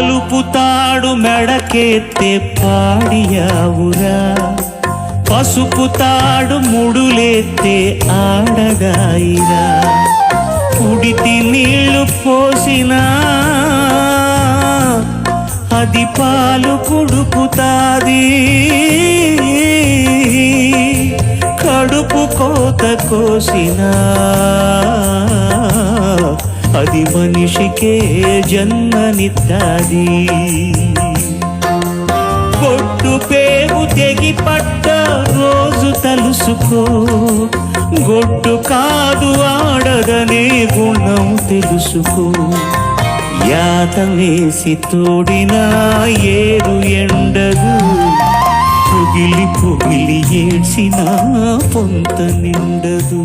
పలుపుతాడు మెడకెత్తే పాడియావురా, పసుపుతాడు ముడులెత్తే ఆడదాయిరా. కుడితి నీళ్లు పోసినా అది పాలు కుడుపుతాది, కడుపు కోత కోసినా అది మనిషికే జన్మనిత్తాది. గొడ్డు పేగు తెగి పట్ట రోజు తలుసుకో, గొడ్డు కాదు ఆడదనే గుణం తెలుసుకో. యాత వేసి తోడినా ఏరు ఎండదు, పొగిలి పొగిలి ఏడ్చినా పొంత నిండదు.